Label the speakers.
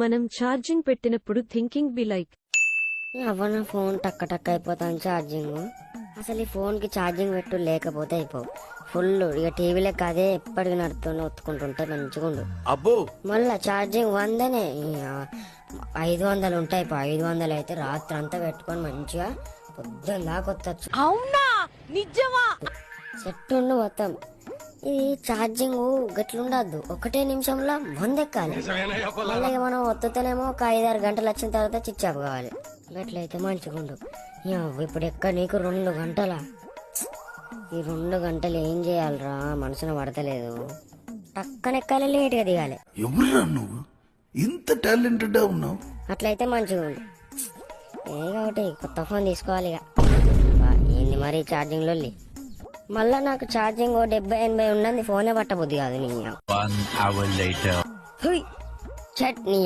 Speaker 1: మనం ఛార్జింగ్ పెట్టినప్పుడు thinking be like
Speaker 2: అవన్న phone టక్క టక్క అయిపోతాను ఛార్జింగ్. అసలు ఈ ఫోన్ కి ఛార్జింగ్ పెట్టు లేకపోతే అయిపోవు. ఫుల్ ఇక టీవీలోకి అదే ఎప్పటికి నడుతూనే ఒత్తుకుంటుంటే మంచిగా ఉండు.
Speaker 3: అబ్బో
Speaker 2: మళ్ళా ఛార్జింగ్ 100నే 500 ఉంటాయి. 500 అయితే రాత్రి అంతా పెట్టుకొని మంచిగా పొద్దున్న దాకా వత్తచ్చు.
Speaker 4: అవునా నిజమా?
Speaker 2: సెట్ ఉండు మొత్తం. ఇది ఛార్జింగ్ గట్లుండద్దు, 1 నిమిషంలో 100 ఎక్కాలి. మళ్ళీ మనం ఒత్తుతేనేమో ఒక 5-6 గంటలు వచ్చిన తర్వాత చిచ్చాపు కావాలి. గట్లయితే మంచిగా ఉండు. ఇప్పుడు ఎక్కడ నీకు 2 గంటలా? ఈ 2 గంటలు ఏం చేయాలరా మనసున పడతలేదు. టక్కనెక్కాలి, లేట్గా దిగాలి.
Speaker 3: ఎవరురా నువ్వు ఇంత టాలెంటెడ్ ఉన్నావు?
Speaker 2: అట్లయితే మంచిగా ఉండు. కాబట్టి కొత్త ఫోన్ తీసుకోవాలి ఇక. ఏంది మరి ఛార్జింగ్ లో మళ్ళా నాకు ఛార్జింగ్ 70-80 ఉన్నది, ఫోనే పట్టబుద్ది కాదు. నీ చట్నీ